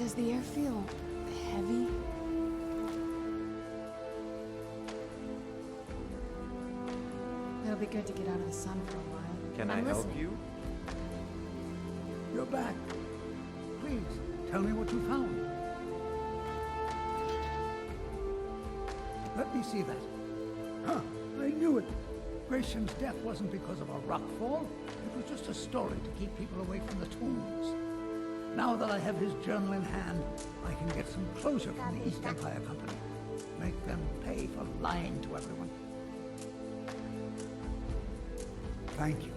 Does the air feel heavy? It'll be good to get out of the sun for a while. Can I help you? You're back. Please, tell me what you found. Let me see that. Huh, I knew it. Gratian's death wasn't because of a rock fall. It was just a story to keep people away from the tombs. Now that I have his journal in hand, I can get some closure from the East Empire Company. Make them pay for lying to everyone. Thank you.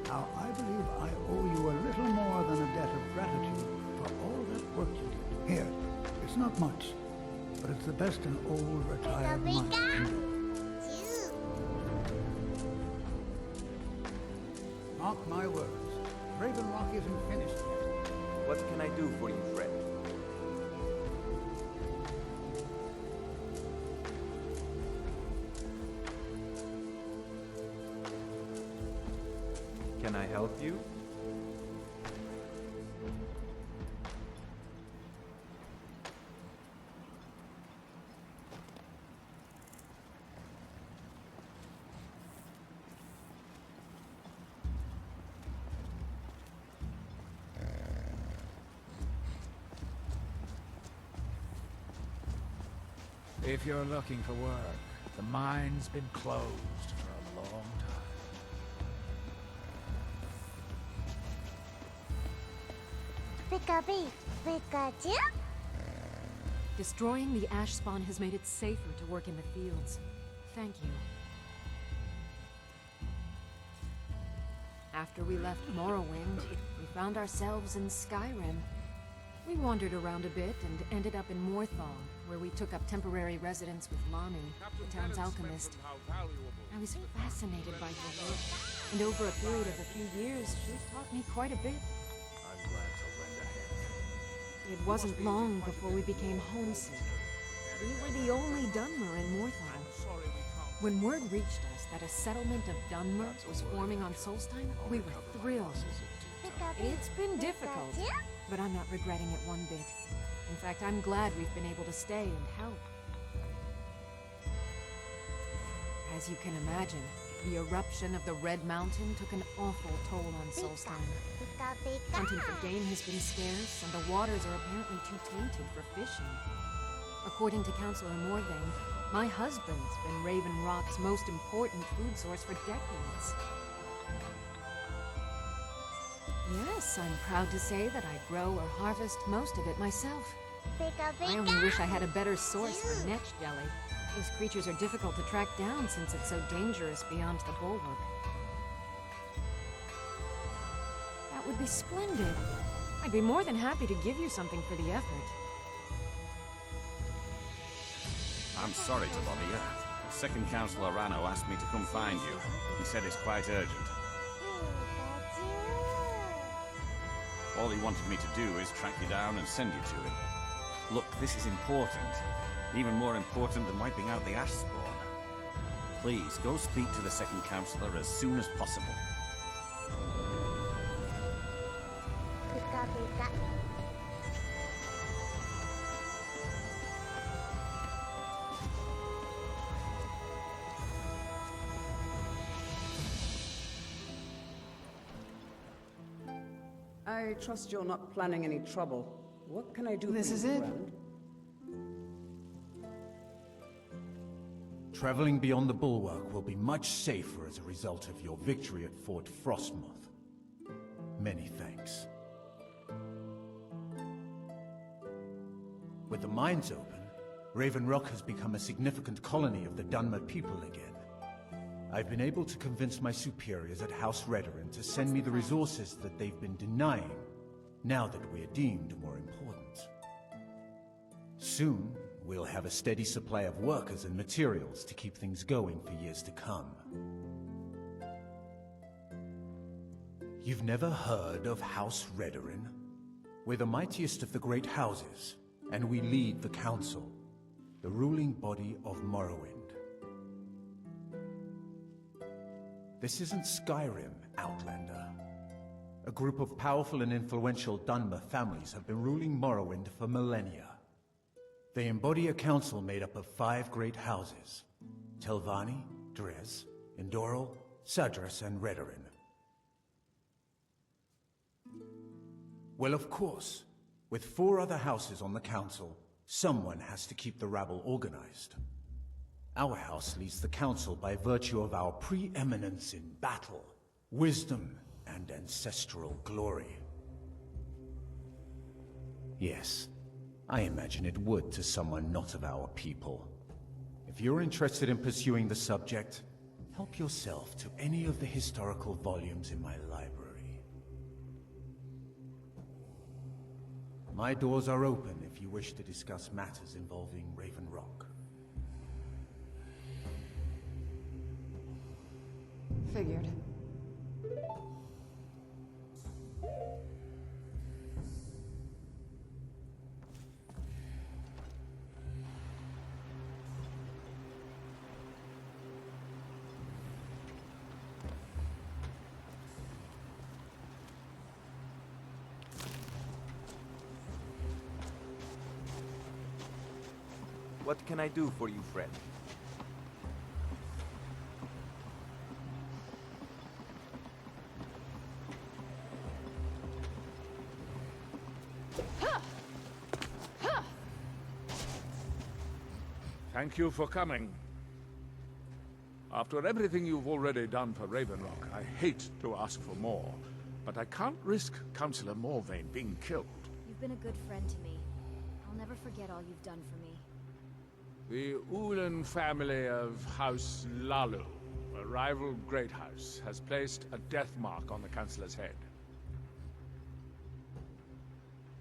Now, I believe I owe you a little more than a debt of gratitude for all that work you did. Here, it's not much, but it's the best an old retired miner can do. Mark my words, Raven Rock isn't finished yet. What can I do for you, friend? Can I help you? If you're looking for work, the mine's been closed for a long time. Pikachu? Destroying the ash spawn has made it safer to work in the fields. Thank you. After we left Morrowind, we found ourselves in Skyrim. We wandered around a bit and ended up in Morthal, where we took up temporary residence with Lani, the town's alchemist. I was fascinated by her work, and over a period of a few years, she taught me quite a bit. I'm glad to lend a hand. It wasn't long before we became homesick. We were the only Dunmer in Morthal. When word reached us that a settlement of Dunmer was forming on Solstheim, we were thrilled. It's been difficult, but I'm not regretting it one bit. In fact, I'm glad we've been able to stay and help. As you can imagine, the eruption of the Red Mountain took an awful toll on Solstheim. Hunting for game has been scarce, and the waters are apparently too tainted for fishing. According to Councillor Morvain, my husband's been Raven Rock's most important food source for decades. Yes, I'm proud to say that I grow or harvest most of it myself. I only wish I had a better source for netch jelly. Those creatures are difficult to track down since it's so dangerous beyond the bulwark. That would be splendid. I'd be more than happy to give you something for the effort. I'm sorry to bother you. Second Councillor Rano asked me to come find you. He said it's quite urgent. All he wanted me to do is track you down and send you to him. Look, this is important. Even more important than wiping out the ash spawn. Please, go speak to the second Councillor as soon as possible. I trust you're not planning any trouble. What can I do This for is you, it. friend? Traveling beyond the bulwark will be much safer as a result of your victory at Fort Frostmoth. Many thanks. With the mines open, Raven Rock has become a significant colony of the Dunmer people again. I've been able to convince my superiors at House Redoran to send me the resources that they've been denying, now that we're deemed more important. Soon, we'll have a steady supply of workers and materials to keep things going for years to come. You've never heard of House Redoran? We're the mightiest of the great houses, and we lead the Council, the ruling body of Morrowind. This isn't Skyrim, Outlander. A group of powerful and influential Dunmer families have been ruling Morrowind for millennia. They embody a council made up of 5 great houses: Telvanni, Dres, Indoril, Sadras, and Redoran. Well, of course, with 4 other houses on the council, someone has to keep the rabble organized. Our house leads the council by virtue of our preeminence in battle, wisdom, and ancestral glory. Yes, I imagine it would to someone not of our people. If you're interested in pursuing the subject, help yourself to any of the historical volumes in my library. My doors are open if you wish to discuss matters involving Raven Rock. Figured. What can I do for you, friend? Thank you for coming. After everything you've already done for Ravenlock, I hate to ask for more, but I can't risk Councillor Morvain being killed. You've been a good friend to me. I'll never forget all you've done for me. The Ulan family of House Lalu, a rival great house, has placed a death mark on the Councillor's head.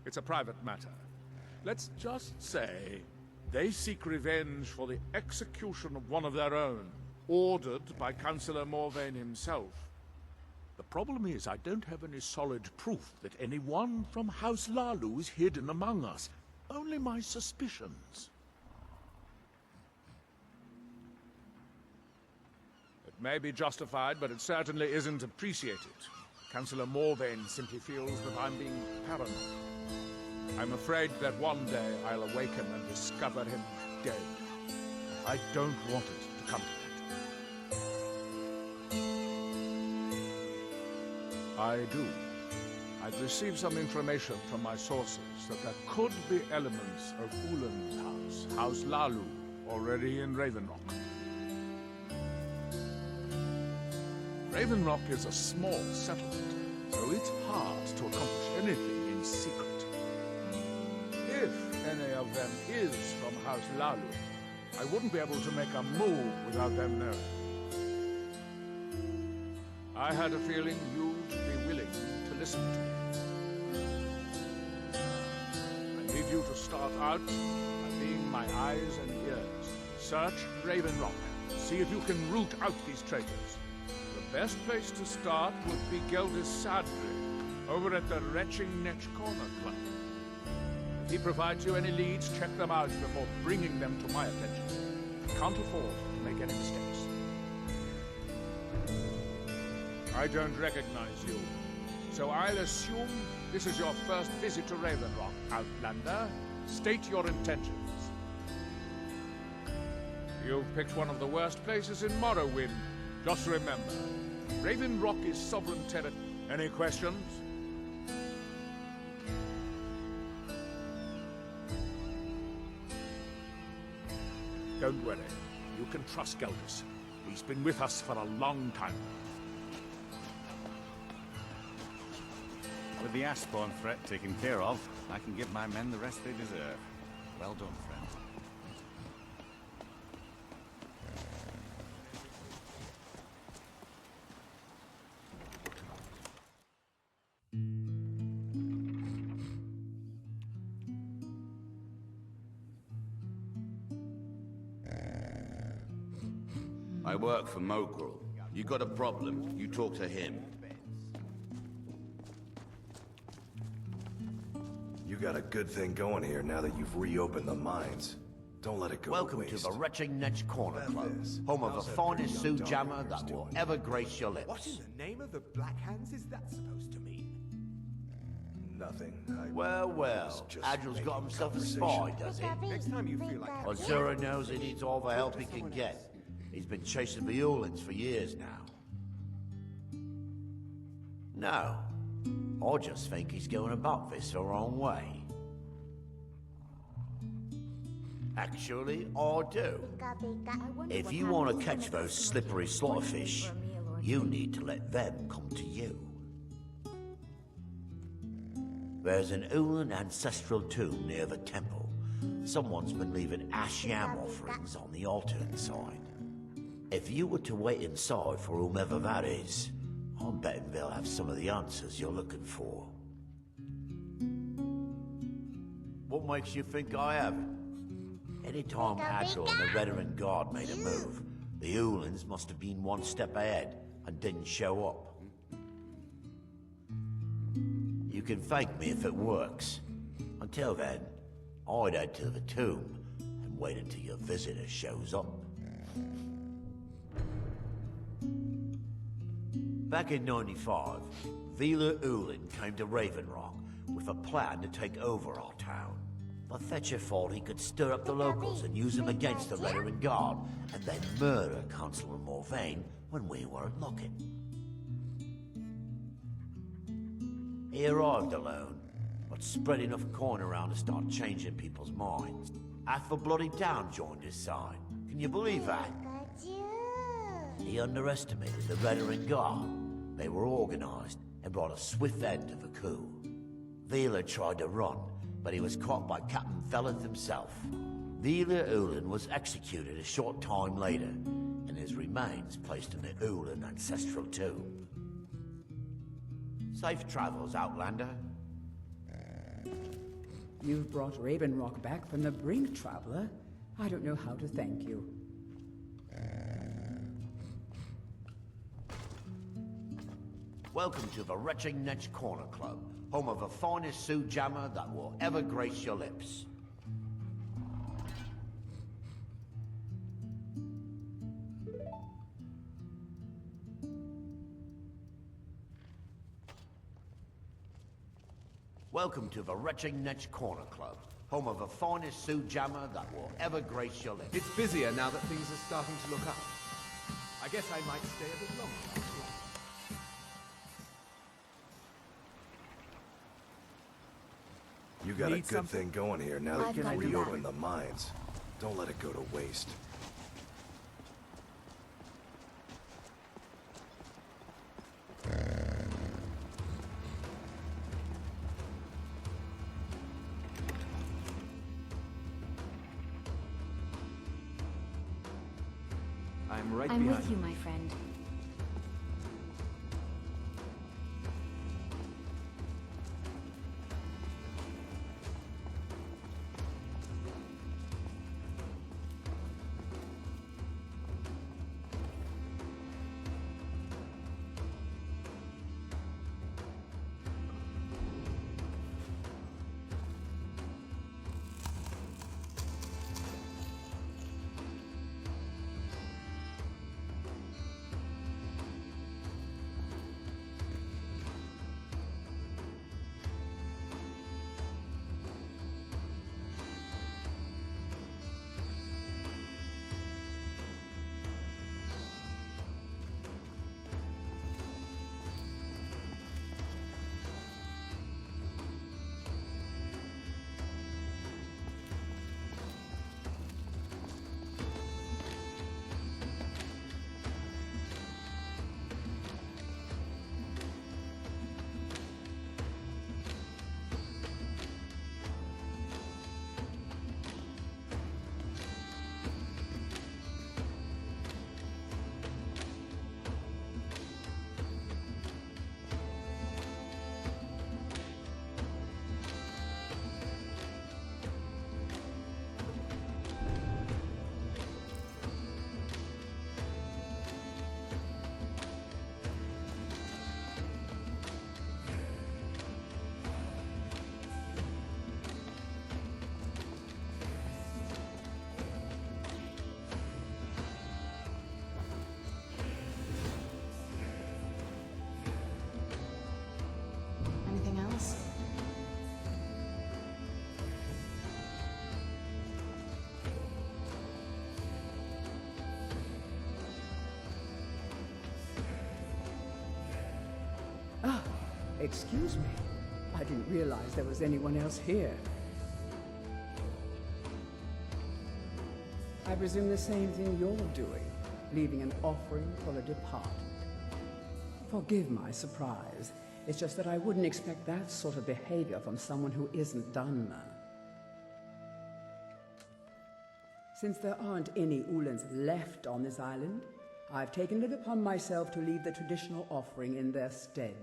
It's a private matter. Let's just say they seek revenge for the execution of one of their own, ordered by Councillor Morvain himself. The problem is, I don't have any solid proof that anyone from House Lalu is hidden among us. Only my suspicions. It may be justified, but it certainly isn't appreciated. Councillor Morvain simply feels that I'm being paranoid. I'm afraid that one day I'll awaken and discover him dead. I don't want it to come to that. I do. I've received some information from my sources that there could be elements of Ulan's house, House Lalu, already in Ravenrock. Ravenrock is a small settlement, so it's hard to accomplish anything in secret. If any of them is from House Lalu, I wouldn't be able to make a move without them knowing. I had a feeling you'd be willing to listen to me. I need you to start out by being my eyes and ears. Search Ravenrock. See if you can root out these traitors. The best place to start would be Geldis Sadri, over at the Retching Netch Corner Club. If he provides you any leads, check them out before bringing them to my attention. I can't afford to make any mistakes. I don't recognize you, so I'll assume this is your first visit to Ravenrock. Outlander, state your intentions. You've picked one of the worst places in Morrowind. Just remember, Ravenrock is sovereign territory. Any questions? Don't worry. You can trust Geldis. He's been with us for a long time. With the Ashbourne threat taken care of, I can give my men the rest they deserve. Well done, friend. I work for Mogrel. You got a problem, you talk to him. You got a good thing going here now that you've reopened the mines. Don't let it go Welcome to waste. to the Retching Netch Corner Club, home of the finest suit jammer that will ever grace your lips. What in the name of the Black Hands is that supposed to mean? Nothing. Well. just Adril's making got himself a spy, conversation. does he? Next time you feel like Well, Zura knows he needs all the help he can get. He's been chasing the Ulins for years now. No. I just think he's going about this the wrong way. Actually, I do. If you want to catch those slippery slaughterfish, you need to let them come to you. There's an Ulin ancestral tomb near the temple. Someone's been leaving ash yam offerings on the altar inside. If you were to wait inside for whomever that is, I'm betting they'll have some of the answers you're looking for. What makes you think I haven't? Anytime Adril and the Veteran Guard made a move, the Ulins must have been one step ahead and didn't show up. You can thank me if it works. Until then, I'd head to the tomb and wait until your visitor shows up. Back in '95, Vila Ulin came to Raven Rock with a plan to take over our town. But Fetcher thought he could stir up the locals and use them against the Veteran Guard, and then murder Consular Morvain when we weren't looking. He arrived alone, but spread enough coin around to start changing people's minds. Half the bloody town joined his side. Can you believe that? He underestimated the Veteran Guard. They were organized and brought a swift end to the coup. Vila tried to run, but he was caught by Captain Felith himself. Vila Ulin was executed a short time later, and his remains placed in the Ulin ancestral tomb. Safe travels, Outlander. You've brought Raven Rock back from the brink, traveler. I don't know how to thank you. Welcome to the Retching Netch Corner Club, home of the finest Sioux jammer that will ever grace your lips. Welcome to the Retching Netch Corner Club, home of the finest Sioux jammer that will ever grace your lips. It's busier now that things are starting to look up. I guess I might stay a bit longer. You got a Need good something? thing going here now that I've you've got your reopened back. the mines. Don't let it go to waste. I'm right I'm behind with you, my friend. Excuse me. I didn't realize there was anyone else here. I presume the same thing you're doing, leaving an offering for the departed. Forgive my surprise. It's just that I wouldn't expect that sort of behavior from someone who isn't Dunmer. Since there aren't any Ulans left on this island, I've taken it upon myself to leave the traditional offering in their stead.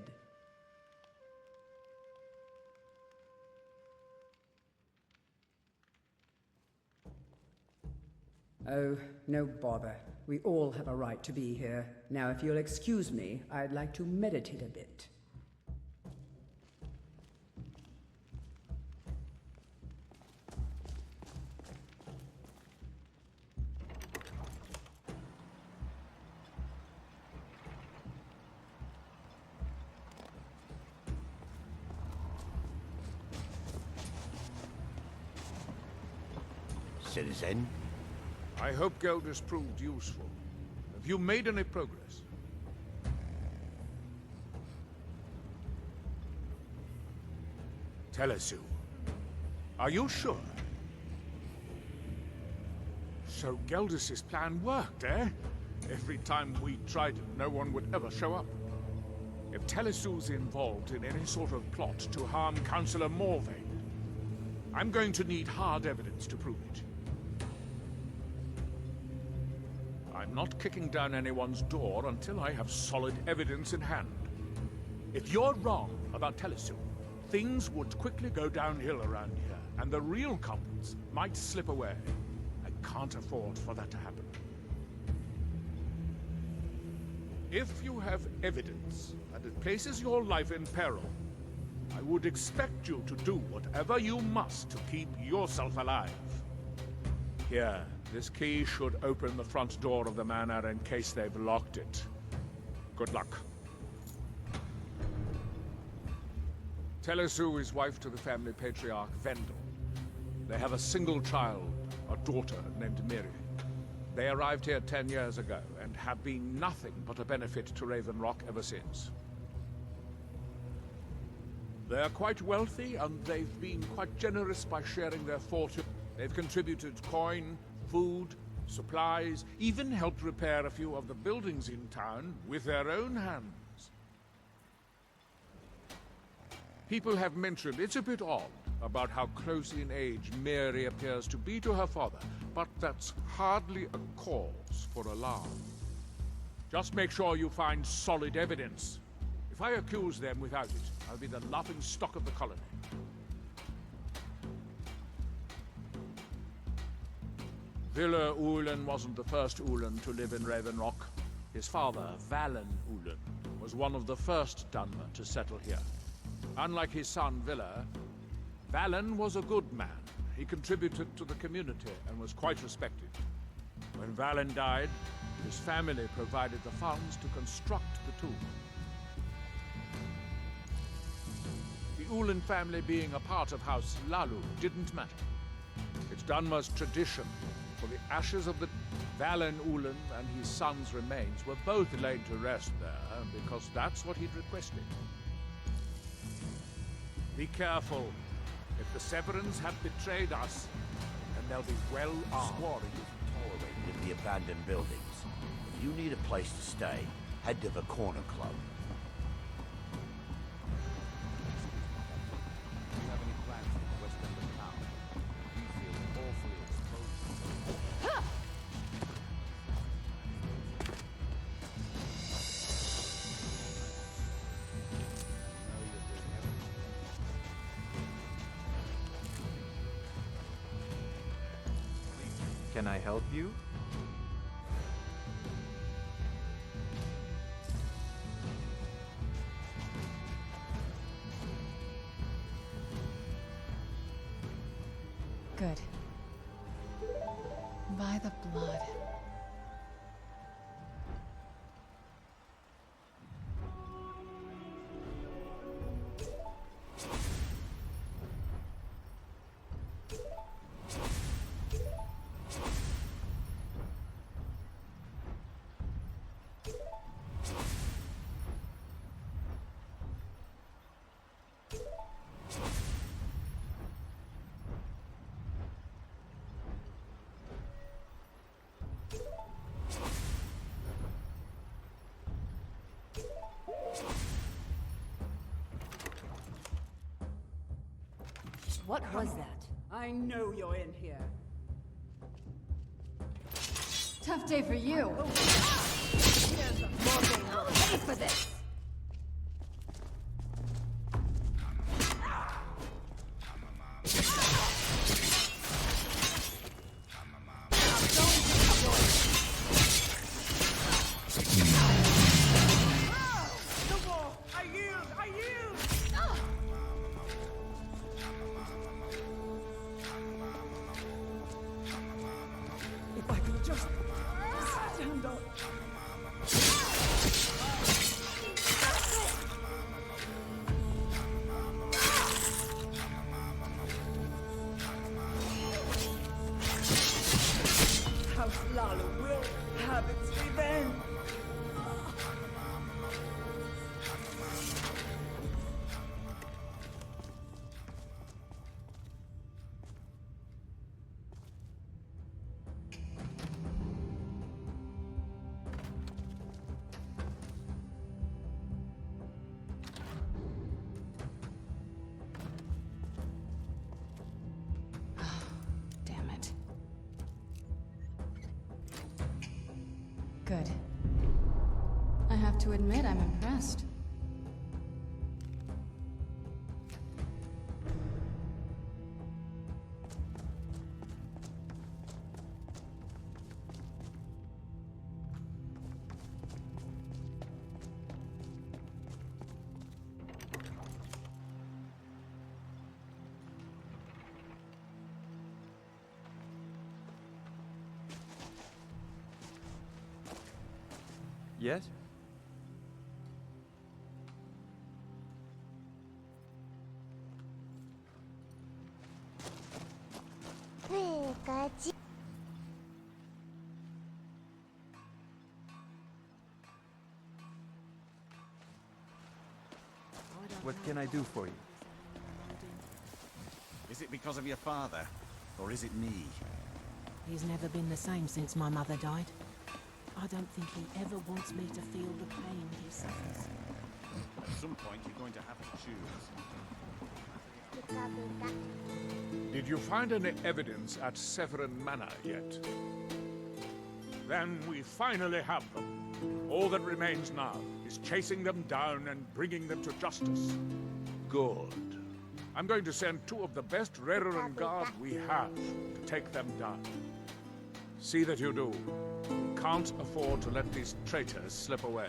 Oh, no bother. We all have a right to be here. Now, if you'll excuse me, I'd like to meditate a bit. Citizen? I hope Gelders proved useful. Have you made any progress? Telesu. Are you sure? So Gelders' plan worked, eh? Every time we tried it, no one would ever show up. If Telesu's involved in any sort of plot to harm Councillor Morvain, I'm going to need hard evidence to prove it. I'm not kicking down anyone's door until I have solid evidence in hand. If you're wrong about Telesu, things would quickly go downhill around here, and the real culprits might slip away. I can't afford for that to happen. If you have evidence and it places your life in peril, I would expect you to do whatever you must to keep yourself alive. Here, this key should open the front door of the manor in case they've locked it. Good luck. Telesu is wife to the family patriarch, Vendel. They have a single child, a daughter named Miri. They arrived here 10 years ago and have been nothing but a benefit to Raven Rock ever since. They're quite wealthy, and they've been quite generous by sharing their fortune. They've contributed coin, food, supplies, even helped repair a few of the buildings in town with their own hands. People have mentioned it's a bit odd about how close in age Mary appears to be to her father, but that's hardly a cause for alarm. Just make sure you find solid evidence. If I accuse them without it, I'll be the laughing stock of the colony. Villa Ulan wasn't the first Ulan to live in Raven Rock. His father, Valen Ulan, was one of the first Dunmer to settle here. Unlike his son, Villa, Valen was a good man. He contributed to the community and was quite respected. When Valen died, his family provided the funds to construct the tomb. The Ulan family being a part of House Lalu didn't matter. It's Dunmer's tradition for the ashes of the Valen Ulan and his son's remains were both laid to rest there, because that's what he'd requested. Be careful. If the Severans have betrayed us, then they'll be well armed. Squatter isn't tolerated in the abandoned buildings. If you need a place to stay, head to the corner club. Do you have any plans for the west end of town? We feel awfully exposed. Can I help you? Good. By the blood. What was that? I know you're in here. Tough day for you. Here's a mortal. I'll pay for this! If I could just stand up. House Lala will have its revenge. Damn it. Good. I have to admit, I'm impressed. Yes? Pikachu. What can I do for you? Is it because of your father? Or is it me? He's never been the same since my mother died. I don't think he ever wants me to feel the pain he suffers. At some point, you're going to have to choose. Did you find any evidence at Severin Manor yet? Then we finally have them. All that remains now is chasing them down and bringing them to justice. Good. I'm going to send two of the best Redoran guard we have to take them down. See that you do. We can't afford to let these traitors slip away.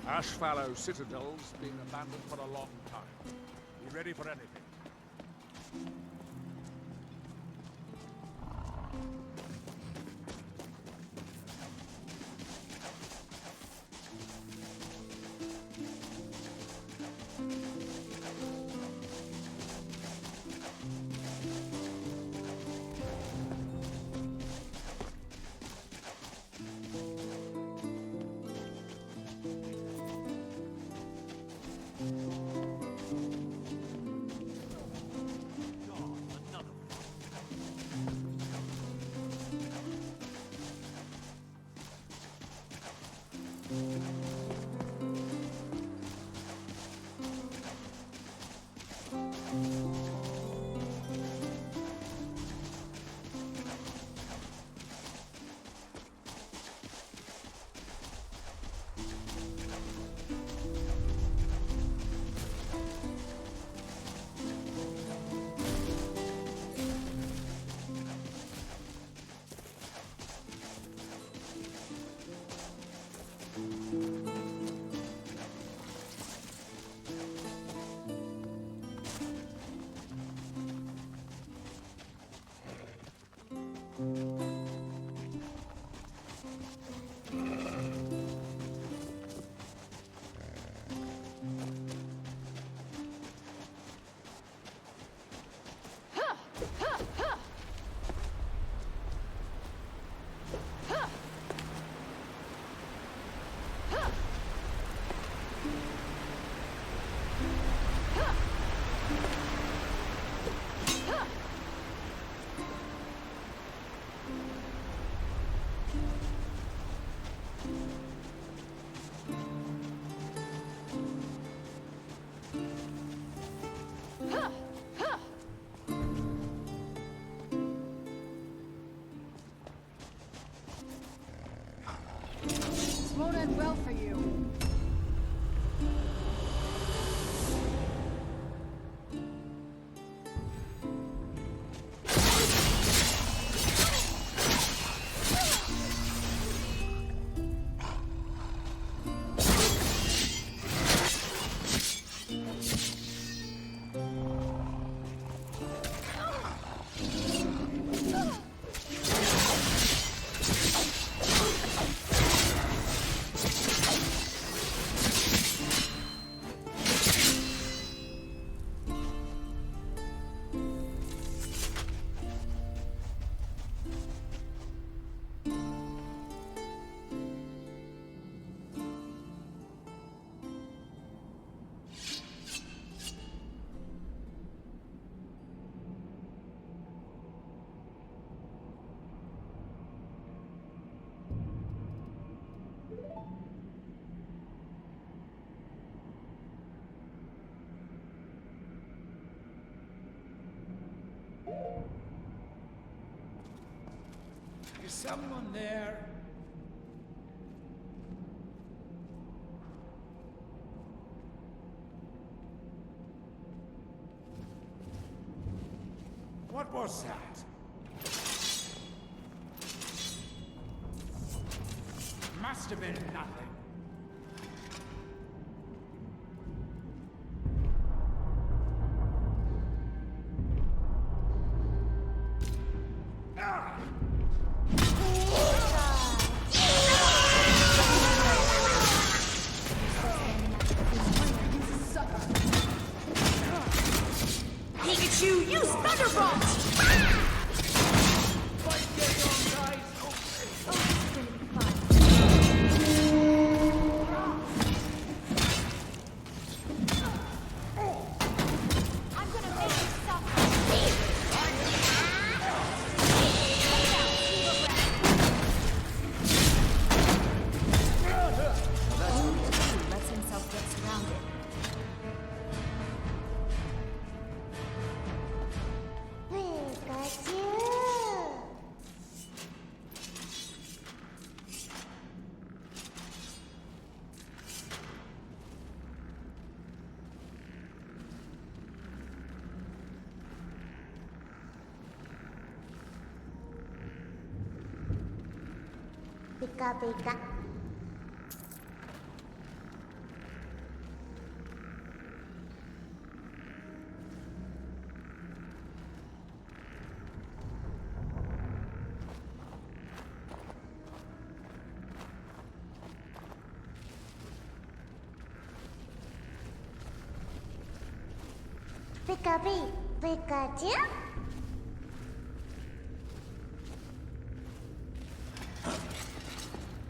Ashfallow Citadel's been abandoned for a long time. Be ready for anything. won't end well for you. Is someone there? What was that? Must have been nothing. Pikachu, use Thunderbolt! Pika pika. Pikachu?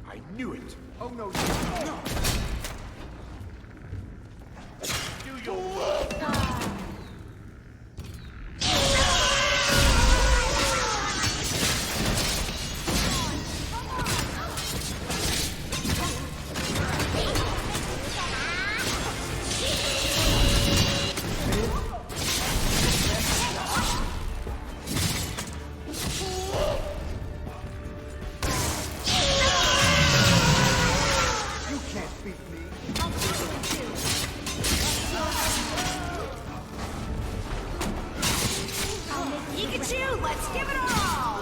I knew it! Oh no, no! Do your work! Pikachu, let's give it all!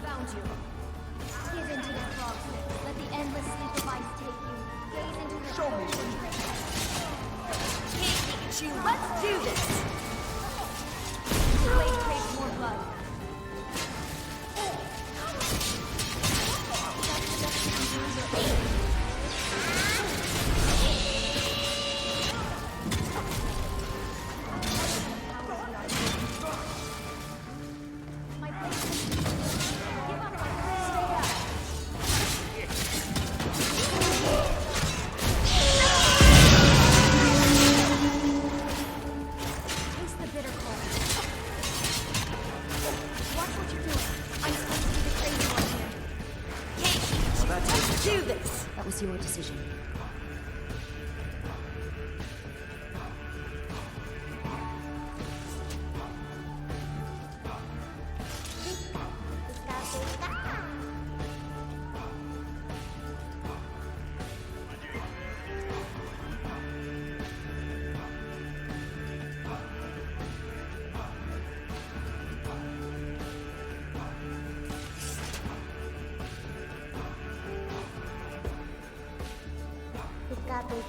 Found you. Give into the process. Let the endless sleep of ice take you. Gaze into the show me. Hey, Pikachu, let's do this! The blade craves more blood. Pikachu,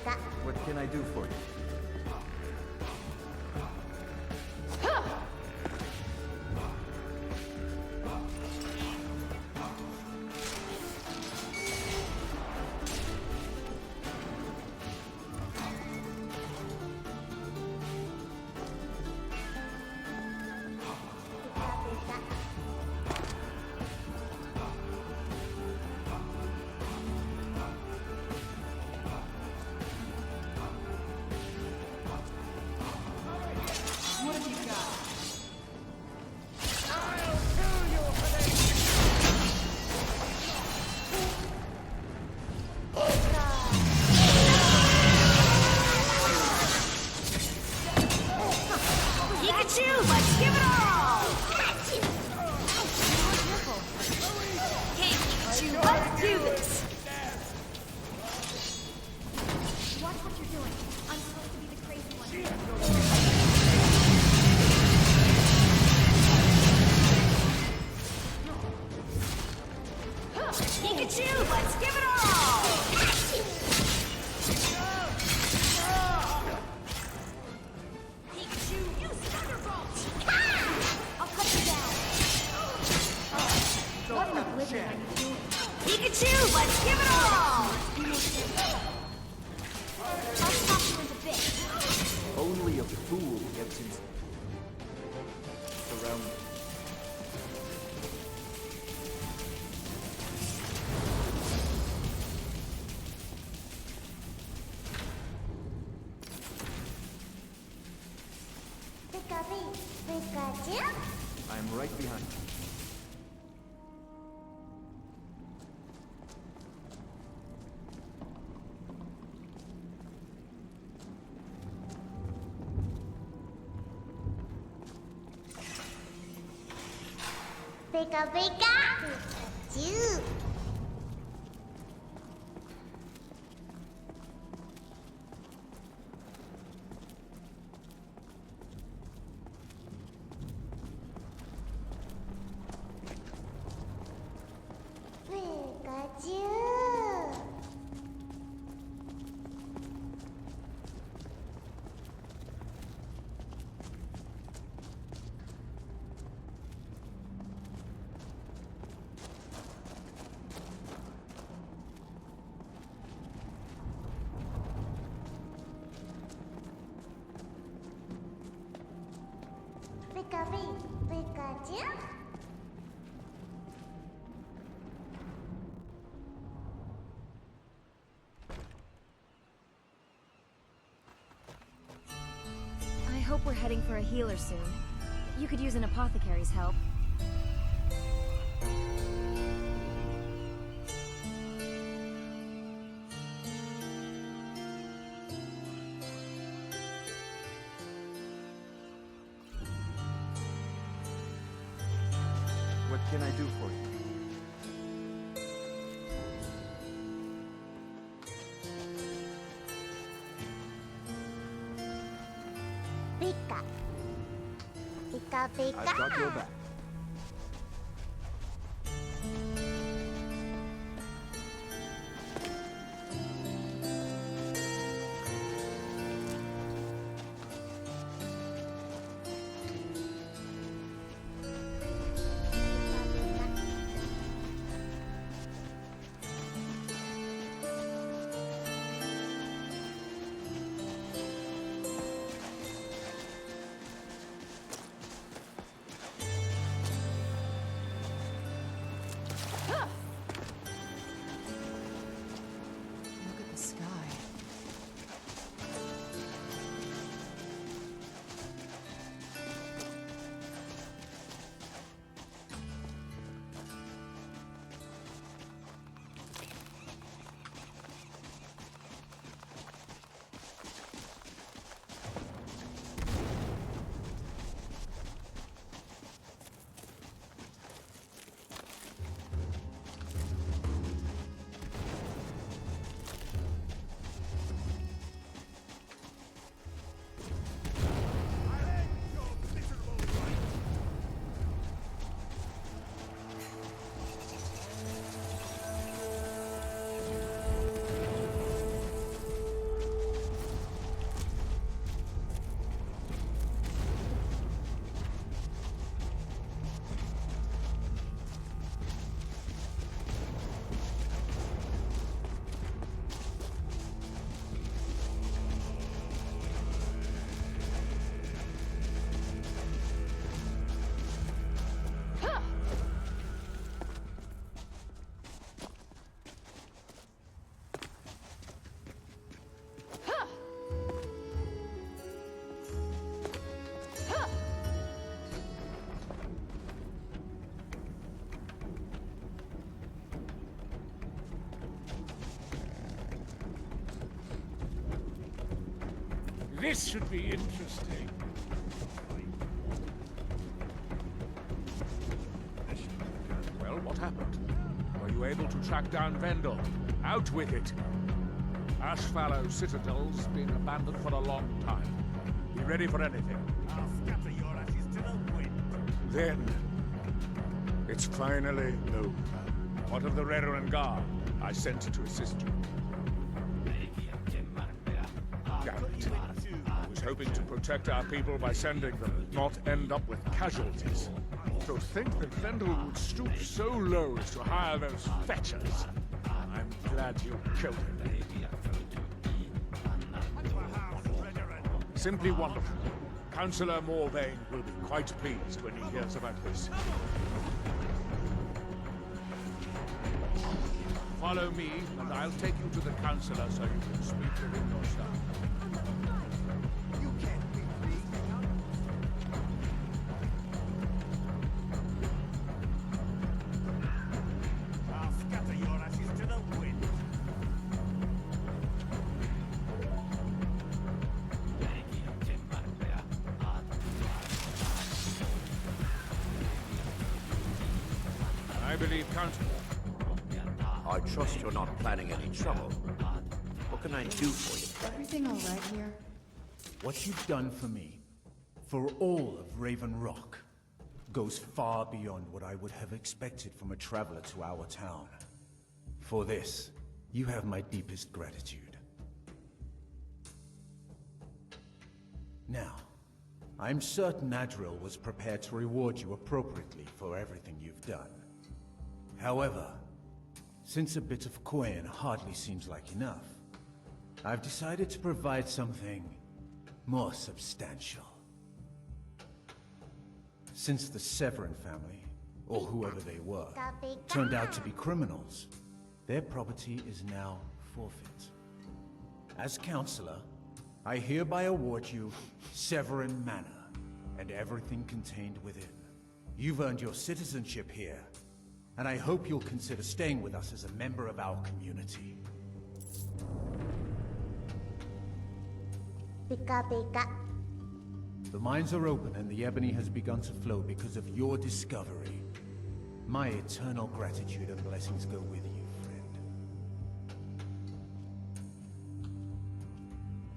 What can I do for you? Pikachu, let's give it all! I'll pop you into bits. Only a fool gets in. Surround me. Pikachu? I'm right behind you. Pika Pika! Pikachu! Pikachu! Pikachu? I hope we're heading for a healer soon. You could use an apothecary's help. What can I do for you? Pika. Pika Pika. I've got your back. This should be interesting. Well, what happened? Were you able to track down Vendel? Out with it! Ashfallow Citadel's been abandoned for a long time. Be ready for anything. I'll scatter your ashes to the wind. Then, it's finally over. What of the Redoran Guard I sent to assist you? Damn it. I was hoping to protect our people by sending them, not end up with casualties. To think that Vendel would stoop so low as to hire those fetchers. I'm glad you killed him. Simply wonderful. Councillor Morvain will be quite pleased when he hears about this. Follow me, and I'll take you to the Councillor so you can speak to him yourself. You can't beat me. I'll scatter your ashes to the wind. I believe Councillor. I trust you're not planning any trouble. What can I do for you? Everything all right here? What you've done for me, for all of Raven Rock, goes far beyond what I would have expected from a traveler to our town. For this, you have my deepest gratitude. Now, I'm certain Adril was prepared to reward you appropriately for everything you've done. However, since a bit of coin hardly seems like enough, I've decided to provide something more substantial. Since the Severin family, or whoever they were, turned out to be criminals, their property is now forfeit. As Counselor, I hereby award you Severin Manor, and everything contained within. You've earned your citizenship here, and I hope you'll consider staying with us as a member of our community. Pika pika. The mines are open and the ebony has begun to flow because of your discovery. My eternal gratitude and blessings go with you.